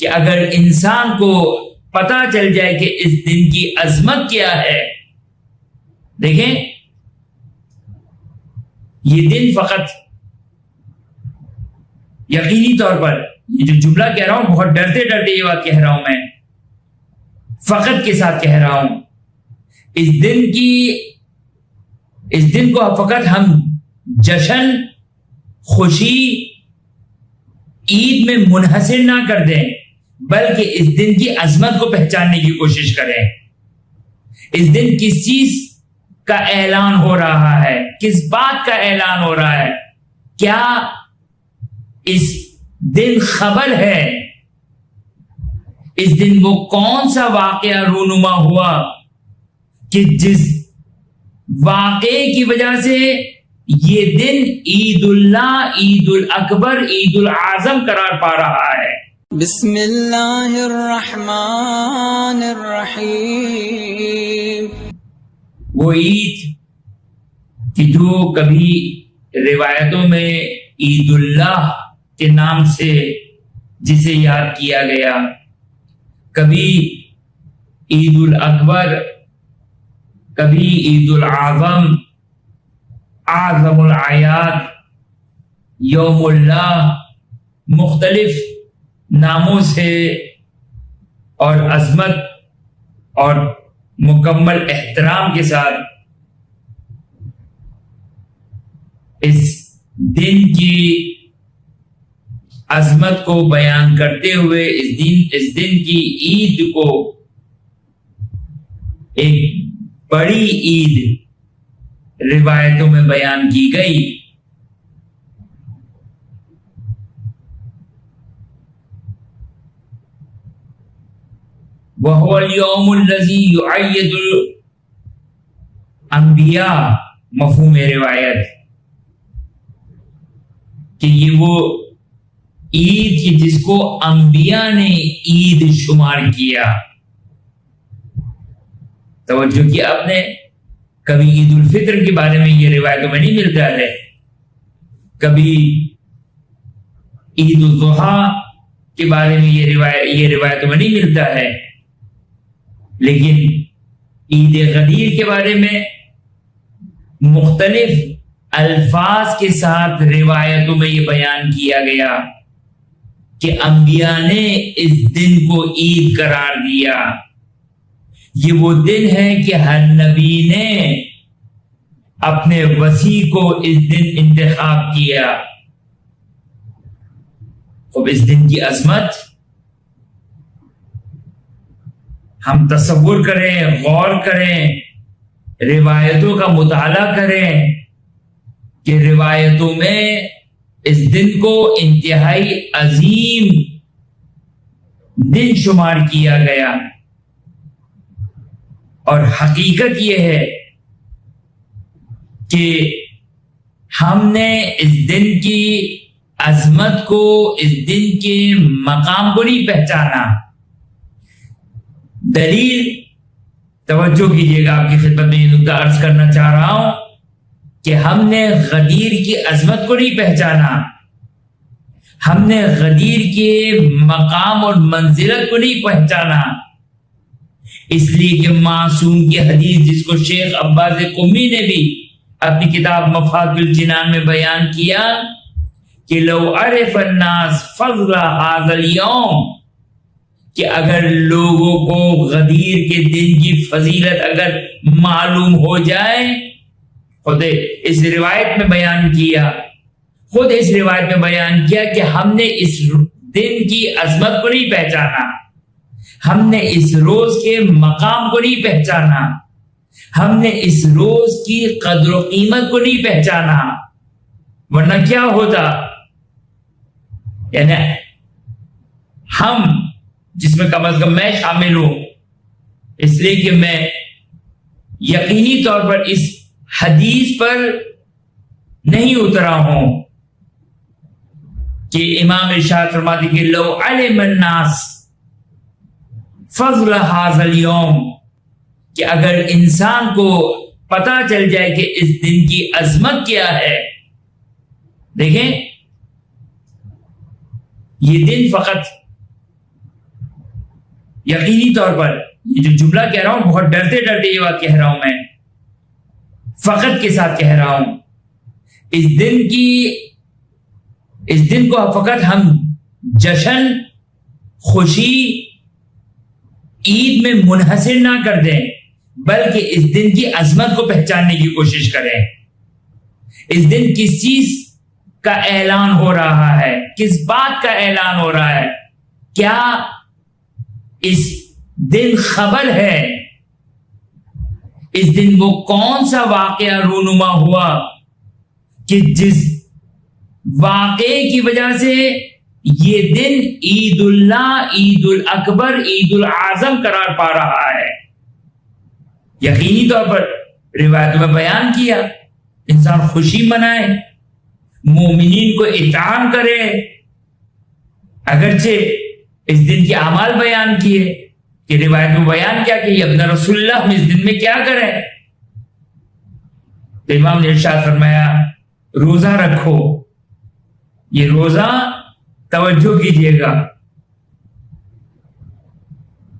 کہ اگر انسان کو پتہ چل جائے کہ اس دن کی عظمت کیا ہے. دیکھیں یہ دن فقط یقینی طور پر یہ جو جملہ کہہ رہا ہوں بہت ڈرتے ڈرتے یہ بات کہہ رہا ہوں، میں فقط کے ساتھ کہہ رہا ہوں. اس دن کو فقط ہم جشن خوشی عید میں منحصر نہ کر دیں، بلکہ اس دن کی عظمت کو پہچاننے کی کوشش کریں. اس دن کس چیز کا اعلان ہو رہا ہے، کس بات کا اعلان ہو رہا ہے؟ کیا اس دن خبر ہے؟ اس دن وہ کون سا واقعہ رونما ہوا کہ جس واقعے کی وجہ سے یہ دن عید اللہ، عید الاکبر، عید الاعظم قرار پا رہا ہے؟ بسم اللہ الرحمن الرحیم. وہ عید کہ جو کبھی روایتوں میں عید اللہ کے نام سے جسے یاد کیا گیا، کبھی عید الاکبر، کبھی عید الاعظم، اعظم الاعیاد، یوم اللہ، مختلف ناموں سے اور عظمت اور مکمل احترام کے ساتھ اس دن کی عظمت کو بیان کرتے ہوئے اس دن کی عید کو ایک بڑی عید روایتوں میں بیان کی گئی. وَهُوَ الْيَوْمُ الَّذِي يُعَيِّدُ الْأَنْبِيَاءَ، مفہوم روایت کہ یہ وہ عید کی جس کو انبیاء نے عید شمار کیا. توجہ کیا آپ نے؟ کبھی عید الفطر کے بارے میں یہ روایتوں میں نہیں ملتا ہے، کبھی عید الاضحیٰ کے بارے میں یہ روایتوں میں نہیں ملتا ہے، لیکن عید غدیر کے بارے میں مختلف الفاظ کے ساتھ روایتوں میں یہ بیان کیا گیا کہ انبیاء نے اس دن کو عید قرار دیا. یہ وہ دن ہے کہ ہر نبی نے اپنے وصی کو اس دن انتخاب کیا. اب اس دن کی عظمت ہم تصور کریں، غور کریں، روایتوں کا مطالعہ کریں کہ روایتوں میں اس دن کو انتہائی عظیم دن شمار کیا گیا. اور حقیقت یہ ہے کہ ہم نے اس دن کی عظمت کو، اس دن کے مقام کو نہیں پہچانا. دلیل توجہ کیجیے گا، آپ کی خدمت میں یہ نکتہ عرض کرنا چاہ رہا ہوں کہ ہم نے غدیر کی عظمت کو نہیں پہچانا، ہم نے غدیر کے مقام اور منزلت کو نہیں پہچانا. اس لیے کہ معصوم کی حدیث جس کو شیخ عباس قمی نے بھی اپنی کتاب مفاتح الجنان میں بیان کیا کہ لو عرف الناس فضل هذا اليوم، کہ اگر لوگوں کو غدیر کے دن کی فضیلت اگر معلوم ہو جائے، خود اس روایت میں بیان کیا کہ ہم نے اس دن کی عظمت کو نہیں پہچانا، ہم نے اس روز کے مقام کو نہیں پہچانا، ہم نے اس روز کی قدر و قیمت کو نہیں پہچانا. ورنہ کیا ہوتا، یعنی ہم جس میں کم از کم میں شامل ہوں، اس لیے کہ میں یقینی طور پر اس حدیث پر نہیں اترا ہوں کہ امام ارشاد فرماتے کہ لو علم الناس فضل هذا اليوم، کہ اگر انسان کو پتا چل جائے کہ اس دن کی عظمت کیا ہے. دیکھیں یہ دن فقط یقینی طور پر یہ جو جملہ کہہ رہا ہوں بہت ڈرتے ڈرتے یہ بات کہہ رہا ہوں، میں فخر کے ساتھ کہہ رہا ہوں. اس دن کو فقط ہم جشن خوشی عید میں منحصر نہ کر دیں، بلکہ اس دن کی عظمت کو پہچاننے کی کوشش کریں. اس دن کس چیز کا اعلان ہو رہا ہے، کس بات کا اعلان ہو رہا ہے؟ کیا اس دن خبر ہے؟ اس دن وہ کون سا واقعہ رونما ہوا کہ جس واقعے کی وجہ سے یہ دن عید اللہ، عید الاکبر، عید الاعظم قرار پا رہا ہے؟ یقینی طور پر روایتوں میں بیان کیا، انسان خوشی منائے، مومنین کو اطعام کرے. اگرچہ اس دن کے اعمال بیان کیے کہ روایت میں بیان کیا کہ یہ ابن رسول اللہ ہم اس دن میں کیا کریں. تو امام نے ارشاد فرمایا روزہ رکھو. یہ روزہ توجہ کیجیے گا،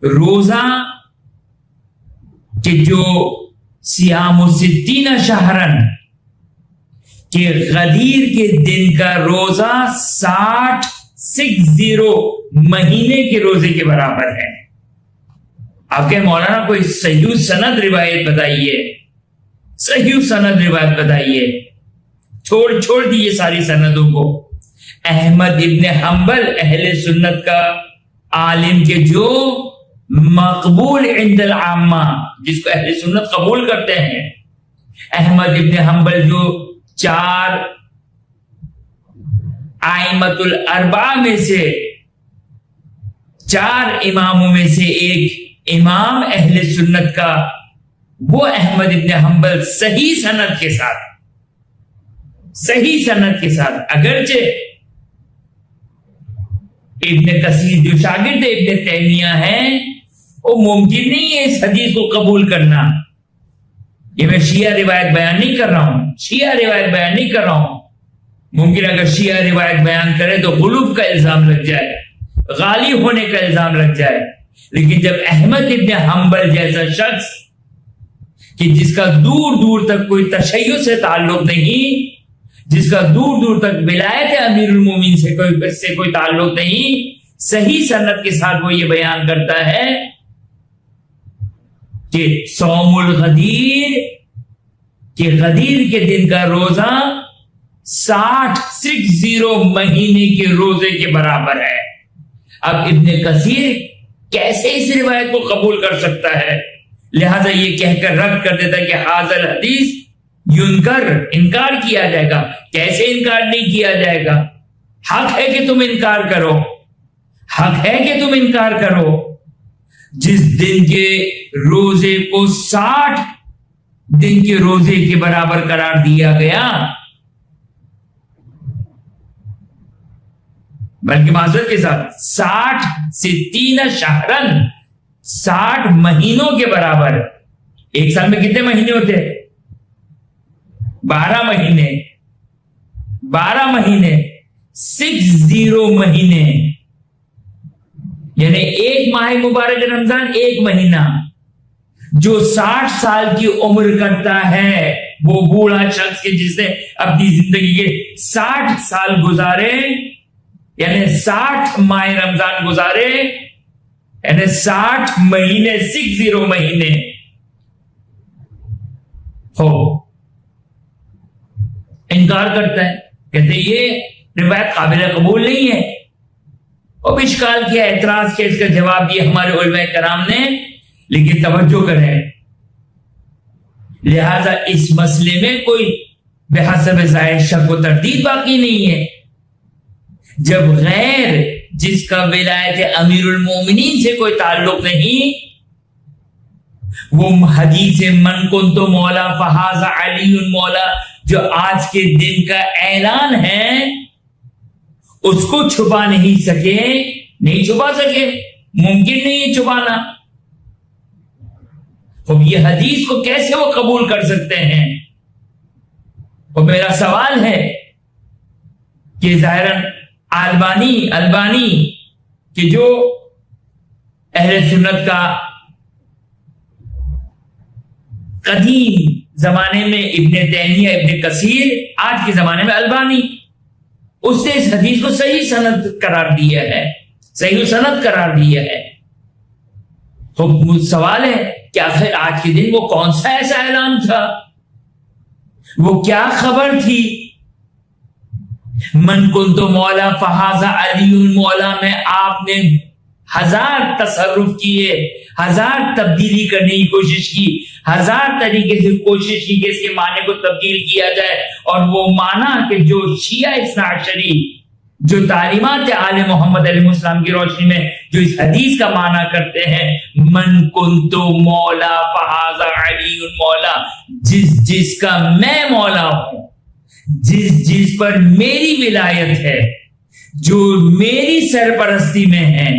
روزہ کہ جو صیام الستین شہرن کہ غدیر کے دن کا روزہ 60 مہینے کے روزے کے برابر ہے. آپ کے مولانا کوئی صحیح سند روایت بتائیے، صحیح سند روایت بتائیے. چھوڑ دیئے ساری سندوں کو. احمد ابن حنبل اہل سنت کا عالم کے جو مقبول عند العامہ، جس کو اہل سنت قبول کرتے ہیں، احمد ابن حنبل جو 4 ائمۃ الاربعہ میں سے 4 اماموں میں سے ایک امام اہل سنت کا، وہ احمد ابن حنبل صحیح سند کے ساتھ اگرچہ ابن کثیر جو شاگرد ابن تیمیہ ہیں وہ ممکن نہیں ہے اس حدیث کو قبول کرنا. یہ میں شیعہ روایت بیان نہیں کر رہا ہوں. ممکن اگر شیعہ روایت بیان کرے تو غلوف کا الزام لگ جائے، غالی ہونے کا الزام لگ جائے. لیکن جب احمد ابن حنبل جیسا شخص کہ جس کا دور دور تک کوئی تشیع سے تعلق نہیں، جس کا دور دور تک ولایت امیر المومنین سے کوئی تعلق نہیں، صحیح سند کے ساتھ وہ یہ بیان کرتا ہے کہ صوم الغدیر کہ غدیر کے دن کا روزہ 60 مہینے کے روزے کے برابر ہے. اب ابن کثیر کیسے اس روایت کو قبول کر سکتا ہے؟ لہذا یہ کہہ کر رد کر دیتا ہے کہ حاضر حدیث ینکر، انکار کیا جائے گا. کیسے انکار نہیں کیا جائے گا؟ حق ہے کہ تم انکار کرو. جس دن کے روزے کو 60 دن کے روزے کے برابر قرار دیا گیا، بلکہ معذرت کے ساتھ 60 شہرن 60 مہینوں کے برابر. ایک سال میں کتنے مہینے ہوتے؟ 12 مہینے 60 مہینے، یعنی ایک ماہ مبارک رمضان 1 مہینہ. جو 60 سال کی عمر کرتا ہے وہ بوڑھا شخص کے جس نے اپنی زندگی کے 60 سال گزارے، یعنی 60 ماہ رمضان گزارے، یعنی 60 مہینے 60 مہینے ہو، انکار کرتا ہے، کہتے یہ روایت قابل قبول نہیں ہے. اور اشکال کیا، اعتراض کیا، اس کا جواب دیا ہمارے علماء کرام نے. لیکن توجہ کریں، لہذا اس مسئلے میں کوئی بحسب ظاہر شک و تردید باقی نہیں ہے. جب غیر جس کا ولایت امیر المومنین سے کوئی تعلق نہیں، وہ حدیث من کنت مولا فہذا علی مولا جو آج کے دن کا اعلان ہے، اس کو چھپا نہیں چھپا سکے، ممکن نہیں ہے چھپانا. اب یہ حدیث کو کیسے وہ قبول کر سکتے ہیں؟ اور میرا سوال ہے کہ ظاہراً البانی کہ جو اہل سنت کا قدیم زمانے میں ابن تیمیہ، ابن کثیر، آج کے زمانے میں البانی، اس نے اس حدیث کو صحیح سند قرار دیا ہے، صحیح سند قرار دیا ہے۔ تو سوال ہے کہ آخر آج کے دن وہ کون سا ایسا اعلان تھا، وہ کیا خبر تھی؟ من کنت مولا فہذا علی مولا میں آپ نے ہزار تصرف کیے، ہزار تبدیلی کرنے کی کوشش کی، ہزار طریقے سے کوشش کی کہ اس کے معنی کو تبدیل کیا جائے، اور وہ معنی کہ جو شیعہ اثنا عشری جو تعلیمات آل محمد علیہ السلام کی روشنی میں جو اس حدیث کا معنی کرتے ہیں، من کنت مولا فہذا علی مولا، جس کا میں مولا ہوں، جس پر میری ولایت ہے، جو میری سرپرستی میں ہے،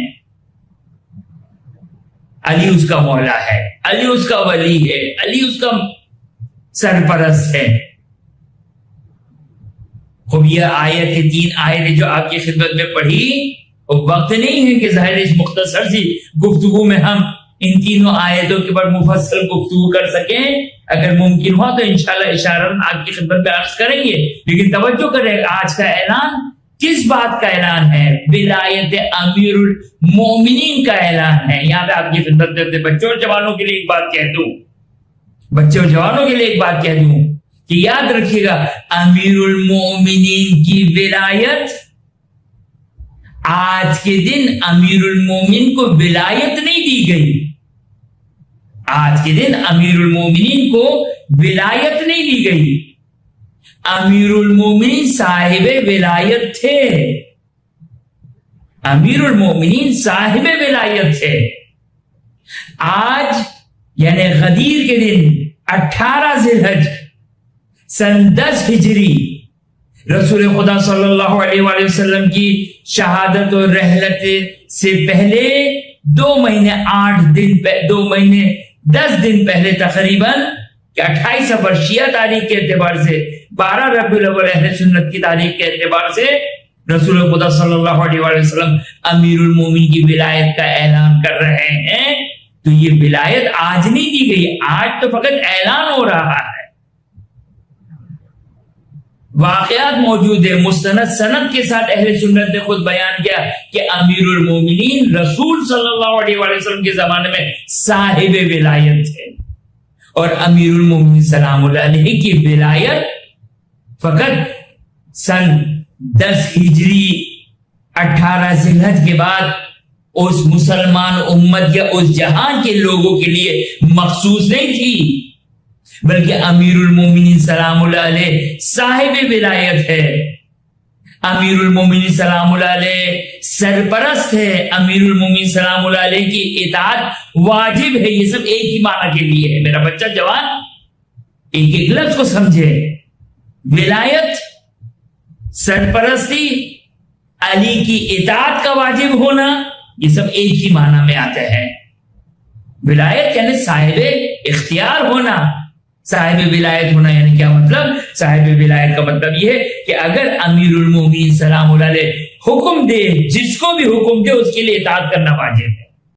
علی اس کا مولا ہے، علی اس کا ولی ہے، علی اس کا سرپرست ہے۔ خوب یہ آیت، 3 آیتیں جو آپ کی خدمت میں پڑھی، وقت نہیں ہے کہ ظاہر اس مختصر سی گفتگو میں ہم ان تینوں آیتوں کے اوپر مفصل گفتگو کر سکیں۔ اگر ممکن ہوا تو انشاءاللہ اشارہ آپ کی خدمت میں عرض کریں گے، لیکن توجہ کریں، آج کا اعلان کس بات کا اعلان ہے؟ ولایت امیر المومنین کا اعلان ہے۔ یہاں پہ آپ کی خدمت میں بچوں اور جوانوں کے لیے ایک بات کہہ دوں، بچوں اور جوانوں کے لیے ایک بات کہہ دوں کہ یاد رکھیے گا، امیر المومنین کی ولایت، آج کے دن امیر المومنین کو ولایت نہیں دی گئی، آج کے دن امیر المومنین کو ولایت نہیں دی گئی، امیر المومنین صاحب ولایت تھے، امیر المومنین صاحب ولایت تھے۔ آج یعنی غدیر کے دن 18 ذی الحج سن 10 ہجری رسول خدا صلی اللہ علیہ وآلہ وسلم کی شہادت اور رحلت سے پہلے 2 مہینے 8 دن 2 مہینے 10 دن پہلے تقریباً 28 سفر شیعہ تاریخ کے اعتبار سے، 12 ربیع الاول اہل سنت کی تاریخ کے اعتبار سے رسول خدا صلی اللہ علیہ وآلہ وسلم امیر المومنین کی ولایت کا اعلان کر رہے ہیں۔ تو یہ ولایت آج نہیں دی گئی، آج تو فقط اعلان ہو رہا ہے۔ واقعات موجود ہے، مستند سند کے ساتھ اہل سنت نے خود بیان کیا کہ امیر المومنین رسول صلی اللہ علیہ وآلہ وسلم کے زمانے میں صاحب ولایت تھے، اور امیر المومنین سلام اللہ علیہ کی ولایت فقط سن 10 ہجری 18 ذی الحج کے بعد اس مسلمان امت یا اس جہان کے لوگوں کے لیے مخصوص نہیں تھی، بلکہ امیر المومنین سلام اللہ علیہ صاحب ولایت ہے، امیر المومنین سلام اللہ علیہ سرپرست ہے، امیر المومنین سلام اللہ علیہ کی اطاعت واجب ہے۔ یہ سب ایک ہی معنی کے لیے ہے، میرا بچہ جوان ایک ایک لفظ کو سمجھے۔ ولایت، سرپرستی، علی کی اطاعت کا واجب ہونا، یہ سب ایک ہی معنی میں آتے ہیں۔ ولایت یعنی صاحب اختیار ہونا، صاحب ولایت ہونا یعنی کیا مطلب؟ صاحب ولایت کا مطلب یہ ہے کہ اگر امیر المومنین سلام اللہ علیہ حکم دے، جس کو بھی حکم دے اس کے لیے اطاعت کرنا واجب ہے۔